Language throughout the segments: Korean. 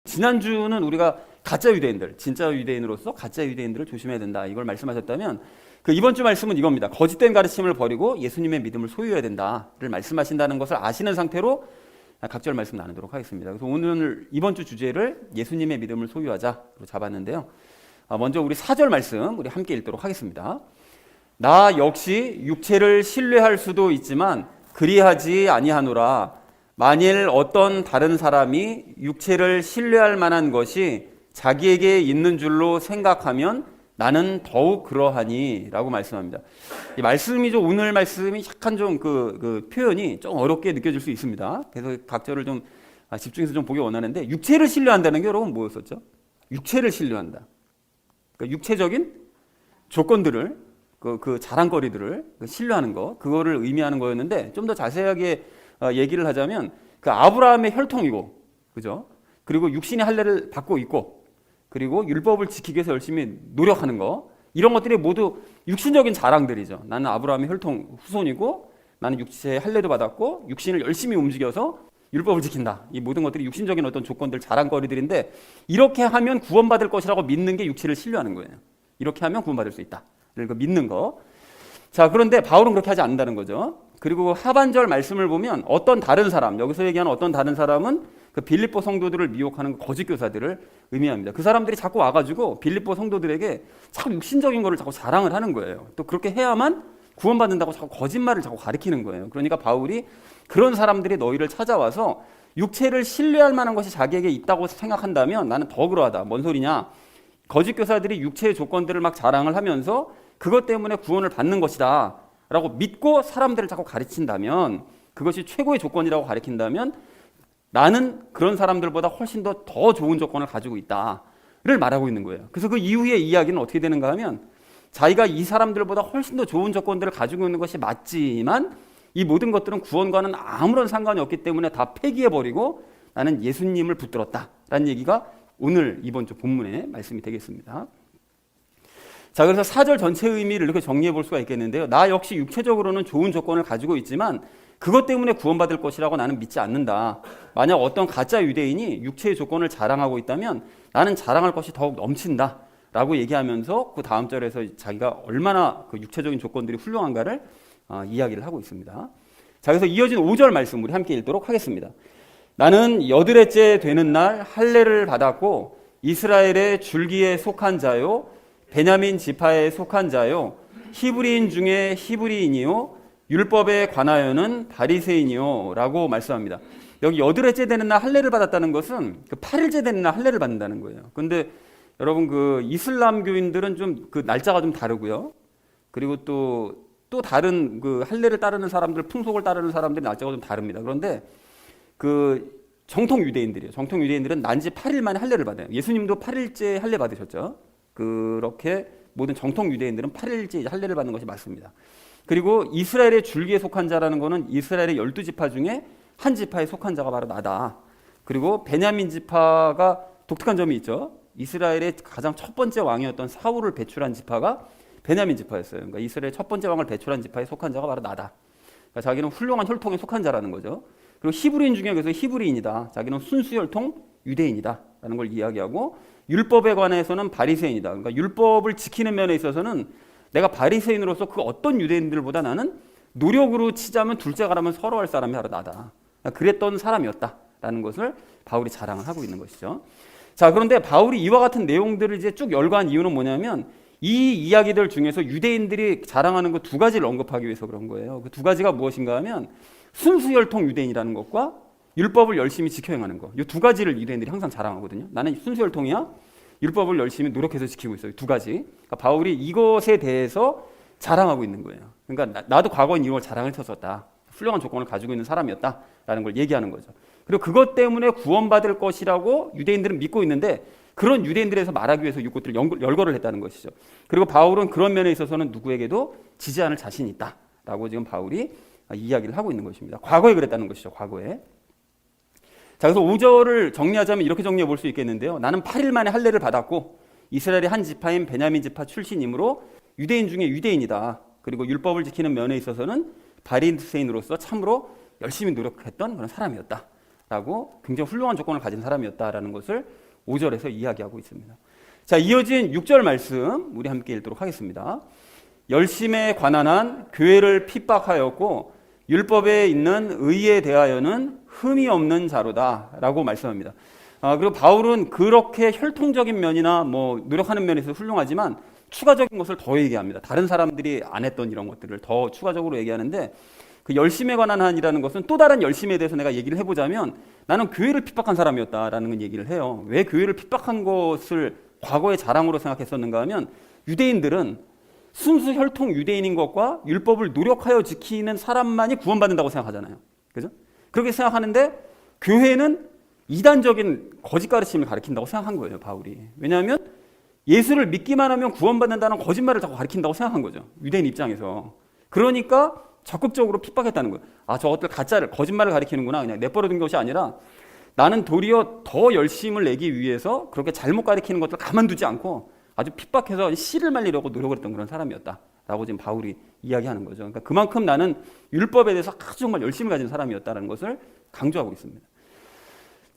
지난주는 우리가 가짜 유대인들, 진짜 유대인으로서 가짜 유대인들을 조심해야 된다, 이걸 말씀하셨다면, 그 이번 주 말씀은 이겁니다. 거짓된 가르침을 버리고 예수님의 믿음을 소유해야 된다를 말씀하신다는 것을 아시는 상태로 각절 말씀 나누도록 하겠습니다. 그래서 오늘 이번 주 주제를 예수님의 믿음을 소유하자로 잡았는데요. 먼저 우리 4절 말씀 우리 함께 읽도록 하겠습니다. 나 역시 육체를 신뢰할 수도 있지만 그리하지 아니하노라. 만일 어떤 다른 사람이 육체를 신뢰할 만한 것이 자기에게 있는 줄로 생각하면 나는 더욱 그러하니 라고 말씀합니다. 이 말씀이죠. 오늘 말씀이 약간 좀 그 표현이 좀 어렵게 느껴질 수 있습니다. 그래서 각절을 좀 집중해서 좀 보기 원하는데, 육체를 신뢰한다는 게 여러분 뭐였었죠? 육체를 신뢰한다. 그러니까 육체적인 조건들을, 그 자랑거리들을 신뢰하는 거, 그거를 의미하는 거였는데, 좀 더 자세하게 얘기를 하자면 그 아브라함의 혈통이고, 그죠? 그리고 육신의 할례를 받고 있고, 그리고 율법을 지키기 위해서 열심히 노력하는 거, 이런 것들이 모두 육신적인 자랑들이죠. 나는 아브라함의 혈통 후손이고, 나는 육체의 할례도 받았고, 육신을 열심히 움직여서 율법을 지킨다. 이 모든 것들이 육신적인 어떤 조건들, 자랑거리들인데, 이렇게 하면 구원받을 것이라고 믿는 게 육체를 신뢰하는 거예요. 이렇게 하면 구원받을 수 있다. 그러니까 믿는 거. 자, 그런데 바울은 그렇게 하지 않는다는 거죠. 그리고 하반절 말씀을 보면 어떤 다른 사람, 여기서 얘기하는 어떤 다른 사람은 그 빌립보 성도들을 미혹하는 거짓 교사들을 의미합니다. 그 사람들이 자꾸 와가지고 빌립보 성도들에게 자꾸 육신적인 거를 자꾸 자랑을 하는 거예요. 또 그렇게 해야만 구원받는다고 자꾸 거짓말을 자꾸 가리키는 거예요. 그러니까 바울이 그런 사람들이 너희를 찾아와서 육체를 신뢰할 만한 것이 자기에게 있다고 생각한다면 나는 더 그러하다. 뭔 소리냐? 거짓 교사들이 육체의 조건들을 막 자랑을 하면서 그것 때문에 구원을 받는 것이다 라고 믿고 사람들을 자꾸 가르친다면, 그것이 최고의 조건이라고 가르친다면 나는 그런 사람들보다 훨씬 더 좋은 조건을 가지고 있다를 말하고 있는 거예요. 그래서 그 이후의 이야기는 어떻게 되는가 하면, 자기가 이 사람들보다 훨씬 더 좋은 조건들을 가지고 있는 것이 맞지만 이 모든 것들은 구원과는 아무런 상관이 없기 때문에 다 폐기해버리고 나는 예수님을 붙들었다라는 얘기가 오늘 이번 주 본문의 말씀이 되겠습니다. 자, 그래서 4절 전체 의미를 이렇게 정리해 볼 수가 있겠는데요. 나 역시 육체적으로는 좋은 조건을 가지고 있지만 그것 때문에 구원받을 것이라고 나는 믿지 않는다. 만약 어떤 가짜 유대인이 육체의 조건을 자랑하고 있다면 나는 자랑할 것이 더욱 넘친다 라고 얘기하면서 그 다음 절에서 자기가 얼마나 그 육체적인 조건들이 훌륭한가를 이야기를 하고 있습니다. 자, 그래서 이어진 5절 말씀 우리 함께 읽도록 하겠습니다. 나는 여드레째 되는 날 할례를 받았고 이스라엘의 줄기에 속한 자요 베냐민 지파에 속한 자요 히브리인 중에 히브리인이요 율법에 관하여는 바리새인이요 라고 말씀합니다. 여기 여드레째 되는 날 할례를 받았다는 것은 그 8일째 되는 날 할례를 받는다는 거예요. 그런데 여러분 그 이슬람교인들은 좀 그 날짜가 좀 다르고요. 그리고 또 다른 그 할례를 따르는 사람들, 풍속을 따르는 사람들의 날짜가 좀 다릅니다. 그런데 그 정통 유대인들이에요. 정통 유대인들은 난지 8일 만에 할례를 받아요. 예수님도 8일째 할례 받으셨죠. 그렇게 모든 정통 유대인들은 8일째 할례를 받는 것이 맞습니다. 그리고 이스라엘의 줄기에 속한 자라는 것은 이스라엘의 12지파 중에 한 지파에 속한 자가 바로 나다. 그리고 베냐민 지파가 독특한 점이 있죠. 이스라엘의 가장 첫 번째 왕이었던 사울을 배출한 지파가 베냐민 지파였어요. 그러니까 이스라엘의 첫 번째 왕을 배출한 지파에 속한 자가 바로 나다. 그러니까 자기는 훌륭한 혈통에 속한 자라는 거죠. 그리고 히브리인 중에 그래서 히브리인이다. 자기는 순수 혈통 유대인이다 라는 걸 이야기하고, 율법에 관해서는 바리새인이다. 그러니까 율법을 지키는 면에 있어서는 내가 바리새인으로서 그 어떤 유대인들보다 나는 노력으로 치자면 둘째가라면 서러워할 사람이 바로 나다. 그러니까 그랬던 사람이었다라는 것을 바울이 자랑을 하고 있는 것이죠. 자, 그런데 바울이 이와 같은 내용들을 이제 쭉 열거한 이유는 뭐냐면 이 이야기들 중에서 유대인들이 자랑하는 그 두 가지를 언급하기 위해서 그런 거예요. 그 두 가지가 무엇인가 하면 순수 혈통 유대인이라는 것과 율법을 열심히 지켜 행하는 것. 이 두 가지를 유대인들이 항상 자랑하거든요. 나는 순수 혈통이야. 율법을 열심히 노력해서 지키고 있어요. 두 가지. 그러니까 바울이 이것에 대해서 자랑하고 있는 거예요. 그러니까 나도 과거엔 이걸 자랑을 쳤었다. 훌륭한 조건을 가지고 있는 사람이었다라는 걸 얘기하는 거죠. 그리고 그것 때문에 구원받을 것이라고 유대인들은 믿고 있는데 그런 유대인들에서 말하기 위해서 이것들을 열거를 했다는 것이죠. 그리고 바울은 그런 면에 있어서는 누구에게도 지지 않을 자신이 있다라고 지금 바울이 이야기를 하고 있는 것입니다. 과거에 그랬다는 것이죠. 과거에. 자, 그래서 5절을 정리하자면 이렇게 정리해 볼 수 있겠는데요. 나는 8일 만에 할례를 받았고 이스라엘의 한 지파인 베냐민 지파 출신이므로 유대인 중에 유대인이다. 그리고 율법을 지키는 면에 있어서는 바리새인으로서 참으로 열심히 노력했던 그런 사람이었다 라고 굉장히 훌륭한 조건을 가진 사람이었다라는 것을 5절에서 이야기하고 있습니다. 자, 이어진 6절 말씀 우리 함께 읽도록 하겠습니다. 열심에 관한 한 교회를 핍박하였고 율법에 있는 의에 대하여는 흠이 없는 자로다 라고 말씀합니다. 그리고 바울은 그렇게 혈통적인 면이나 뭐 노력하는 면에서 훌륭하지만 추가적인 것을 더 얘기합니다. 다른 사람들이 안 했던 이런 것들을 더 추가적으로 얘기하는데, 그 열심에 관한 한이라는 것은 또 다른 열심에 대해서 내가 얘기를 해보자면 나는 교회를 핍박한 사람이었다라는 얘기를 해요. 왜 교회를 핍박한 것을 과거의 자랑으로 생각했었는가 하면, 유대인들은 순수 혈통 유대인인 것과 율법을 노력하여 지키는 사람만이 구원받는다고 생각하잖아요. 그죠? 그렇게 생각하는데 교회는 이단적인 거짓 가르침을 가르친다고 생각한 거예요, 바울이. 왜냐하면 예수를 믿기만 하면 구원받는다는 거짓말을 자꾸 가르친다고 생각한 거죠, 유대인 입장에서. 그러니까 적극적으로 핍박했다는 거예요. 저것들 가짜를, 거짓말을 가르치는구나. 그냥 내버려둔 것이 아니라 나는 도리어 더 열심을 내기 위해서 그렇게 잘못 가르치는 것들 가만두지 않고 아주 핍박해서 씨를 말리려고 노력을 했던 그런 사람이었다라고 지금 바울이 이야기하는 거죠. 그러니까 그만큼 나는 율법에 대해서 아주 정말 열심을 가진 사람이었다는 것을 강조하고 있습니다.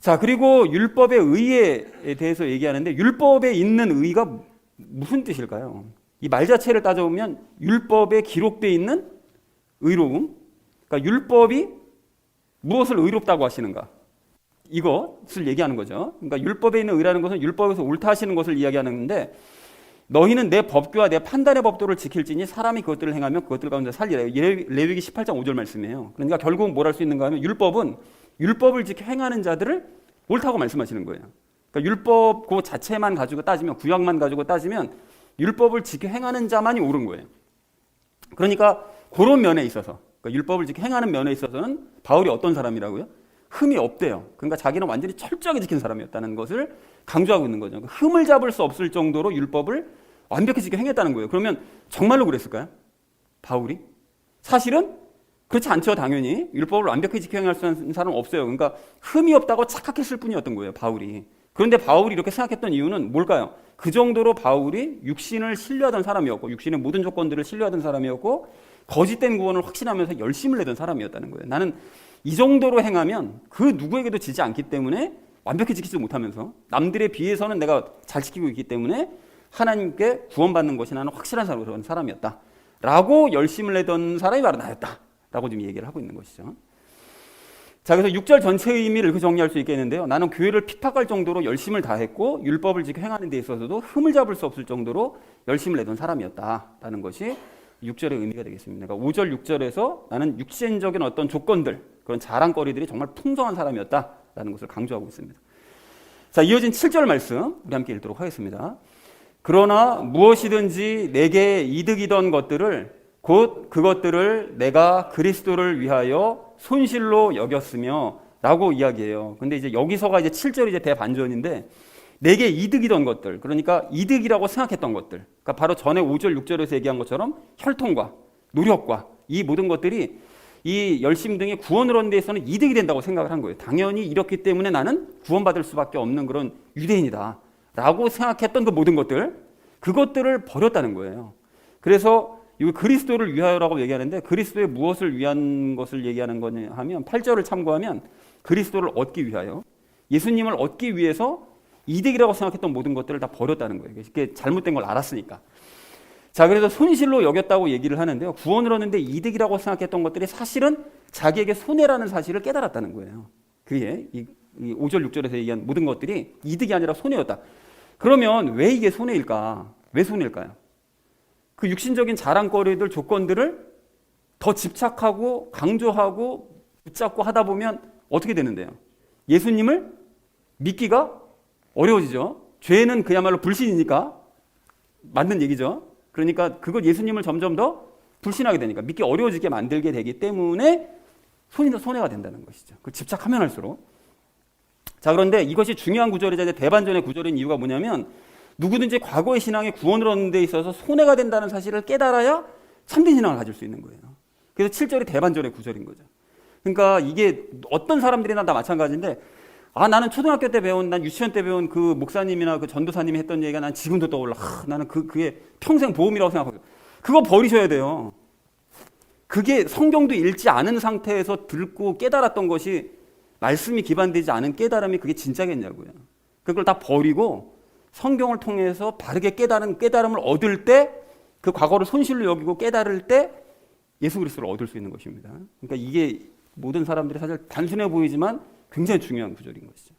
자, 그리고 율법의 의에 대해서 얘기하는데, 율법에 있는 의가 무슨 뜻일까요? 이 말 자체를 따져보면 율법에 기록되어 있는 의로움, 그러니까 율법이 무엇을 의롭다고 하시는가, 이것을 얘기하는 거죠. 그러니까 율법에 있는 의라는 것은 율법에서 옳다 하시는 것을 이야기하는데, 너희는 내 법규와 내 판단의 법도를 지킬지니 사람이 그것들을 행하면 그것들 가운데 살리라. 레위기 18장 5절 말씀이에요. 그러니까 결국은 뭘 할 수 있는가 하면, 율법을 지켜 행하는 자들을 옳다고 말씀하시는 거예요. 그러니까 율법 그 자체만 가지고 따지면, 구약만 가지고 따지면 율법을 지켜 행하는 자만이 옳은 거예요. 그러니까 그런 면에 있어서, 그러니까 율법을 지켜 행하는 면에 있어서는 바울이 어떤 사람이라고요? 흠이 없대요. 그러니까 자기는 완전히 철저하게 지킨 사람이었다는 것을 강조하고 있는 거죠. 흠을 잡을 수 없을 정도로 율법을 완벽히 지켜 행했다는 거예요. 그러면 정말로 그랬을까요, 바울이? 사실은 그렇지 않죠. 당연히 율법을 완벽히 지켜 행할 수 있는 사람은 없어요. 그러니까 흠이 없다고 착각했을 뿐이었던 거예요, 바울이. 그런데 바울이 이렇게 생각했던 이유는 뭘까요? 그 정도로 바울이 육신을 신뢰하던 사람이었고, 육신의 모든 조건들을 신뢰하던 사람이었고, 거짓된 구원을 확신하면서 열심을 내던 사람이었다는 거예요. 나는 이 정도로 행하면 그 누구에게도 지지 않기 때문에, 완벽히 지키지 못하면서 남들에 비해서는 내가 잘 지키고 있기 때문에 하나님께 구원받는 것이 나는 확실한 사람이었다 라고 열심을 내던 사람이 바로 나였다 라고 지금 얘기를 하고 있는 것이죠. 자, 그래서 6절 전체의 의미를 이렇게 정리할 수 있겠는데요. 나는 교회를 핍박할 정도로 열심을 다했고 율법을 지켜 행하는 데 있어서도 흠을 잡을 수 없을 정도로 열심을 내던 사람이었다라는 것이 6절의 의미가 되겠습니다. 그러니까 5절, 6절에서 나는 육신적인 어떤 조건들, 그런 자랑거리들이 정말 풍성한 사람이었다라는 것을 강조하고 있습니다. 자, 이어진 7절 말씀 우리 함께 읽도록 하겠습니다. 그러나 무엇이든지 내게 이득이던 것들을, 곧 그것들을 내가 그리스도를 위하여 손실로 여겼으며 라고 이야기해요. 근데 이제 여기서가 이제 7절이 이제 대반전인데, 내게 이득이던 것들, 그러니까 이득이라고 생각했던 것들, 그러니까 바로 전에 5절, 6절에서 얘기한 것처럼 혈통과 노력과 이 모든 것들이 이 열심 등이 구원을 얻는 데 있어서는 이득이 된다고 생각을 한 거예요. 당연히 이렇기 때문에 나는 구원받을 수밖에 없는 그런 유대인이다 라고 생각했던 그 모든 것들, 그것들을 버렸다는 거예요. 그래서 이 그리스도를 위하여라고 얘기하는데, 그리스도의 무엇을 위한 것을 얘기하는 거냐 하면 8절을 참고하면 그리스도를 얻기 위하여, 예수님을 얻기 위해서 이득이라고 생각했던 모든 것들을 다 버렸다는 거예요. 이게 잘못된 걸 알았으니까. 자, 그래서 손실로 여겼다고 얘기를 하는데요. 구원을 얻는데 이득이라고 생각했던 것들이 사실은 자기에게 손해라는 사실을 깨달았다는 거예요. 그게 이 5절, 6절에서 얘기한 모든 것들이 이득이 아니라 손해였다. 그러면 왜 이게 손해일까? 왜 손해일까요? 그 육신적인 자랑거리들, 조건들을 더 집착하고 강조하고 붙잡고 하다 보면 어떻게 되는데요? 예수님을 믿기가 어려워지죠. 죄는 그야말로 불신이니까 맞는 얘기죠. 그러니까 그걸 예수님을 점점 더 불신하게 되니까 믿기 어려워지게 만들게 되기 때문에 손해가 된다는 것이죠. 그 집착하면 할수록. 자, 그런데 이것이 중요한 구절이자 대반전의 구절인 이유가 뭐냐면, 누구든지 과거의 신앙에 구원을 얻는 데 있어서 손해가 된다는 사실을 깨달아야 참된 신앙을 가질 수 있는 거예요. 그래서 7절이 대반전의 구절인 거죠. 그러니까 이게 어떤 사람들이나 다 마찬가지인데, 나는 초등학교 때 배운, 난 유치원 때 배운 그 목사님이나 그 전도사님이 했던 얘기가 난 지금도 떠올라. 나는 그게 평생 보험이라고 생각하고, 그거 버리셔야 돼요. 그게 성경도 읽지 않은 상태에서 듣고 깨달았던 것이 말씀이 기반되지 않은 깨달음이 그게 진짜겠냐고요. 그걸 다 버리고 성경을 통해서 바르게 깨달음을 얻을 때, 그 과거를 손실로 여기고 깨달을 때 예수 그리스도를 얻을 수 있는 것입니다. 그러니까 이게 모든 사람들이 사실 단순해 보이지만 굉장히 중요한 구절인 것이죠.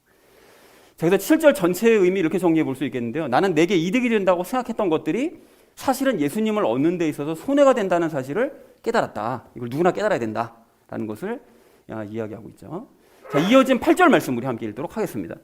자, 그래서 7절 전체의 의미 이렇게 정리해 볼 수 있겠는데요. 나는 내게 이득이 된다고 생각했던 것들이 사실은 예수님을 얻는 데 있어서 손해가 된다는 사실을 깨달았다. 이걸 누구나 깨달아야 된다라는 것을 이야기하고 있죠. 자, 이어진 8절 말씀 우리 함께 읽도록 하겠습니다.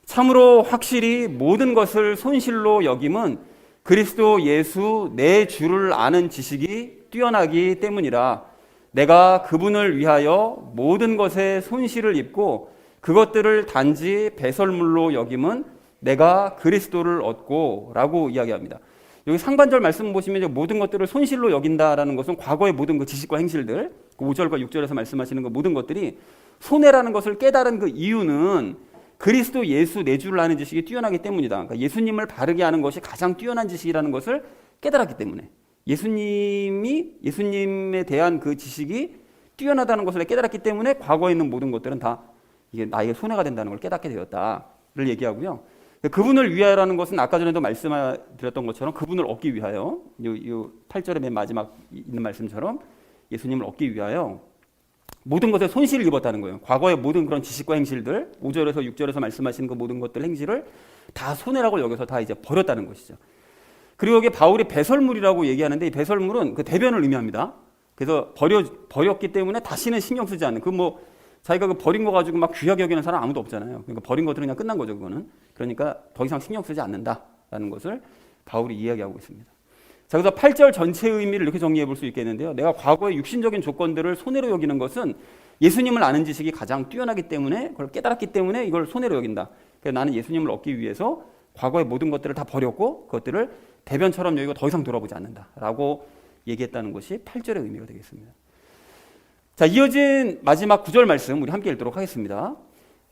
참으로 확실히 모든 것을 손실로 여김은 그리스도 예수 내 주를 아는 지식이 뛰어나기 때문이라. 내가 그분을 위하여 모든 것에 손실을 입고 그것들을 단지 배설물로 여김은 내가 그리스도를 얻고 라고 이야기합니다. 여기 상반절 말씀 보시면 모든 것들을 손실로 여긴다라는 것은 과거의 모든 그 지식과 행실들, 5절과 6절에서 말씀하시는 그 모든 것들이 손해라는 것을 깨달은 그 이유는 그리스도 예수 내 주를 아는 지식이 뛰어나기 때문이다. 그러니까 예수님을 바르게 아는 것이 가장 뛰어난 지식이라는 것을 깨달았기 때문에, 예수님에 대한 그 지식이 뛰어나다는 것을 깨달았기 때문에 과거에 있는 모든 것들은 다 이게 나에게 손해가 된다는 걸 깨닫게 되었다를 얘기하고요. 그분을 위하여라는 것은 아까 전에도 말씀드렸던 것처럼 그분을 얻기 위하여, 이 8절의 맨 마지막 있는 말씀처럼 예수님을 얻기 위하여 모든 것에 손실을 입었다는 거예요. 과거의 모든 그런 지식과 행실들, 5절에서 6절에서 말씀하시는 그 모든 것들 행실을 다 손해라고 여기서 다 이제 버렸다는 것이죠. 그리고 여기 바울이 배설물이라고 얘기하는데, 이 배설물은 그 대변을 의미합니다. 그래서 버렸기 때문에 다시는 신경 쓰지 않는, 자기가 그 버린 거 가지고 막 귀하게 여기는 사람 아무도 없잖아요. 그러니까 버린 것들은 그냥 끝난 거죠, 그거는. 그러니까 더 이상 신경 쓰지 않는다라는 것을 바울이 이야기하고 있습니다. 자, 그래서 8절 전체의 의미를 이렇게 정리해 볼 수 있겠는데요. 내가 과거의 육신적인 조건들을 손해로 여기는 것은 예수님을 아는 지식이 가장 뛰어나기 때문에, 그걸 깨달았기 때문에 이걸 손해로 여긴다. 그래서 나는 예수님을 얻기 위해서 과거의 모든 것들을 다 버렸고 그것들을 대변처럼 여기고 더 이상 돌아보지 않는다라고 얘기했다는 것이 8절의 의미가 되겠습니다. 자, 이어진 마지막 9절 말씀 우리 함께 읽도록 하겠습니다.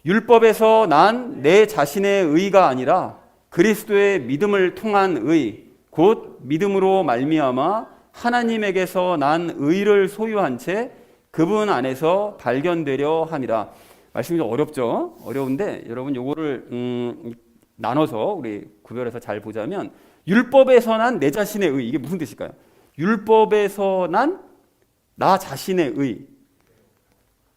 율법에서 난 내 자신의 의가 아니라 그리스도의 믿음을 통한 의, 곧 믿음으로 말미암아 하나님에게서 난 의를 소유한 채 그분 안에서 발견되려 함이라. 말씀이 좀 어렵죠? 어려운데 여러분 요거를 나눠서 우리 구별해서 잘 보자면, 율법에서 난 내 자신의 의, 이게 무슨 뜻일까요? 율법에서 난 나 자신의 의,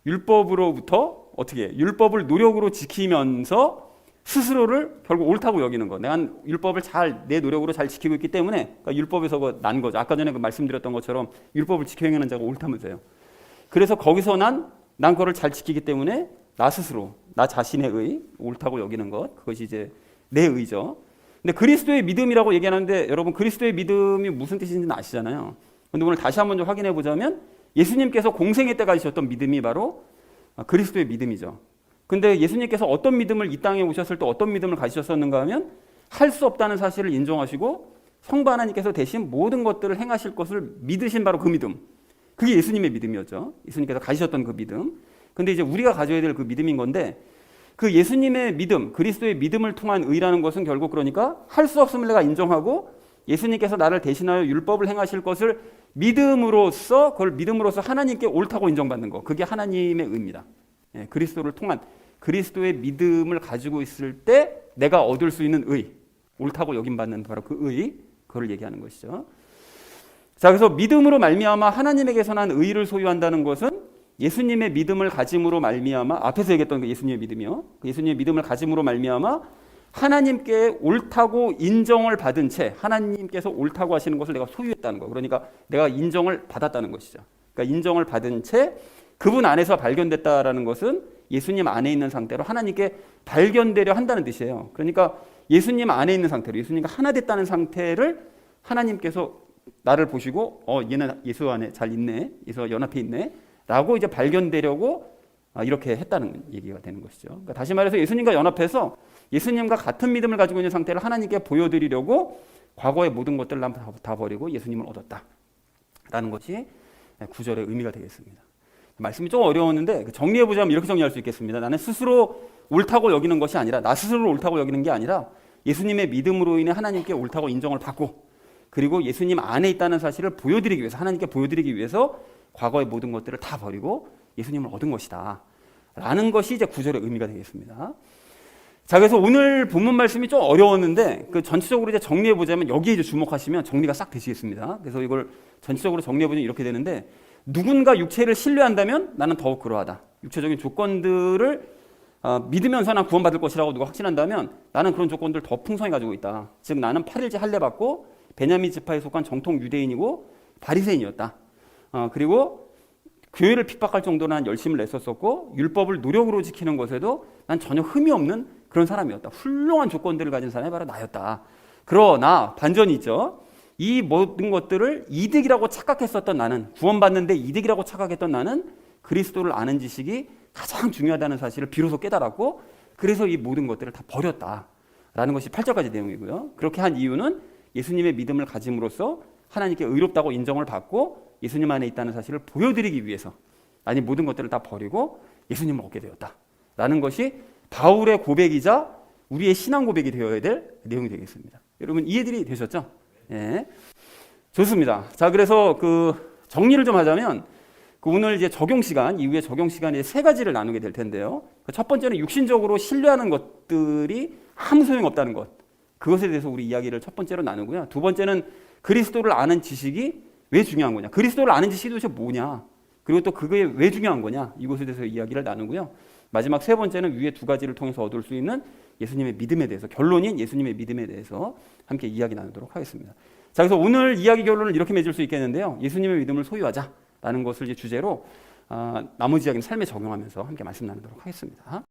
율법으로부터 어떻게 율법을 노력으로 지키면서 스스로를 결국 옳다고 여기는 거. 내가 율법을 내 노력으로 잘 지키고 있기 때문에, 그러니까 율법에서 난 거죠. 아까 전에 말씀드렸던 것처럼 율법을 지켜 행하는 자가 옳다면서요. 그래서 거기서 난 그거를 잘 지키기 때문에 나 스스로, 나 자신의 의, 옳다고 여기는 것, 그것이 이제 내 의죠. 근데 그리스도의 믿음이라고 얘기하는데, 여러분 그리스도의 믿음이 무슨 뜻인지는 아시잖아요. 근데 오늘 다시 한번 좀 확인해 보자면, 예수님께서 공생애 때 가지셨던 믿음이 바로 그리스도의 믿음이죠. 근데 예수님께서 어떤 믿음을 이 땅에 오셨을 때 어떤 믿음을 가지셨었는가 하면, 할 수 없다는 사실을 인정하시고 성부 하나님께서 대신 모든 것들을 행하실 것을 믿으신 바로 그 믿음, 그게 예수님의 믿음이었죠. 예수님께서 가지셨던 그 믿음. 근데 이제 우리가 가져야 될 그 믿음인 건데, 그 예수님의 믿음, 그리스도의 믿음을 통한 의라는 것은 결국 그러니까 할 수 없음을 내가 인정하고 예수님께서 나를 대신하여 율법을 행하실 것을 믿음으로써, 그걸 믿음으로써 하나님께 옳다고 인정받는 거, 그게 하나님의 의입니다. 예, 그리스도를 통한 그리스도의 믿음을 가지고 있을 때 내가 얻을 수 있는 의, 옳다고 여김받는 바로 그 의, 그걸 얘기하는 것이죠. 자, 그래서 믿음으로 말미암아 하나님에게서 난 의를 소유한다는 것은 예수님의 믿음을 가짐으로 말미암아, 앞에서 얘기했던 그 예수님의 믿음이요, 그 예수님의 믿음을 가짐으로 말미암아 하나님께 옳다고 인정을 받은 채, 하나님께서 옳다고 하시는 것을 내가 소유했다는 거, 그러니까 내가 인정을 받았다는 것이죠. 그러니까 인정을 받은 채 그분 안에서 발견됐다라는 것은 예수님 안에 있는 상태로 하나님께 발견되려 한다는 뜻이에요. 그러니까 예수님 안에 있는 상태로, 예수님과 하나 됐다는 상태를 하나님께서 나를 보시고 얘는 예수 안에 잘 있네, 예수와 연합해 있네 라고 이제 발견되려고 이렇게 했다는 얘기가 되는 것이죠. 그러니까 다시 말해서 예수님과 연합해서 예수님과 같은 믿음을 가지고 있는 상태를 하나님께 보여드리려고 과거의 모든 것들을 다 버리고 예수님을 얻었다라는 것이 9절의 의미가 되겠습니다. 말씀이 좀 어려웠는데 정리해보자면 이렇게 정리할 수 있겠습니다. 나는 스스로 옳다고 여기는 것이 아니라, 나 스스로 옳다고 여기는 게 아니라 예수님의 믿음으로 인해 하나님께 옳다고 인정을 받고, 그리고 예수님 안에 있다는 사실을 보여드리기 위해서, 하나님께 보여드리기 위해서 과거의 모든 것들을 다 버리고 예수님을 얻은 것이다 라는 것이 이제 구절의 의미가 되겠습니다. 자, 그래서 오늘 본문 말씀이 좀 어려웠는데 그 전체적으로 이제 정리해 보자면 여기에 이제 주목하시면 정리가 싹 되시겠습니다. 그래서 이걸 전체적으로 정리해 보면 이렇게 되는데, 누군가 육체를 신뢰한다면 나는 더욱 그러하다. 육체적인 조건들을 믿으면서 난 구원받을 것이라고 누가 확신한다면 나는 그런 조건들 더 풍성히 가지고 있다. 즉 나는 8일째 할례 받고 베냐민 지파에 속한 정통 유대인이고 바리새인이었다. 그리고 교회를 핍박할 정도로 난 열심을 냈었었고 율법을 노력으로 지키는 것에도 난 전혀 흠이 없는 그런 사람이었다. 훌륭한 조건들을 가진 사람이 바로 나였다. 그러나 반전이 있죠. 이 모든 것들을 이득이라고 착각했었던 나는, 구원받는데 이득이라고 착각했던 나는 그리스도를 아는 지식이 가장 중요하다는 사실을 비로소 깨달았고, 그래서 이 모든 것들을 다 버렸다라는 것이 8절까지 내용이고요. 그렇게 한 이유는 예수님의 믿음을 가짐으로써 하나님께 의롭다고 인정을 받고 예수님 안에 있다는 사실을 보여드리기 위해서 아니 모든 것들을 다 버리고 예수님을 얻게 되었다라는 것이 바울의 고백이자 우리의 신앙 고백이 되어야 될 내용이 되겠습니다. 여러분 이해들이 되셨죠? 예, 좋습니다. 자, 그래서 그 정리를 좀 하자면 오늘 이제 적용 시간 이후에 적용 시간에 세 가지를 나누게 될 텐데요. 첫 번째는 육신적으로 신뢰하는 것들이 아무 소용 없다는 것. 그것에 대해서 우리 이야기를 첫 번째로 나누고요. 두 번째는 그리스도를 아는 지식이 왜 중요한 거냐? 그리스도를 아는 지식이 도대체 뭐냐? 그리고 또 그게 왜 중요한 거냐? 이것에 대해서 이야기를 나누고요. 마지막 세 번째는 위에 두 가지를 통해서 얻을 수 있는 예수님의 믿음에 대해서, 결론인 예수님의 믿음에 대해서 함께 이야기 나누도록 하겠습니다. 자, 그래서 오늘 이야기 결론을 이렇게 맺을 수 있겠는데요. 예수님의 믿음을 소유하자라는 것을 이제 주제로 나머지 이야기는 삶에 적용하면서 함께 말씀 나누도록 하겠습니다.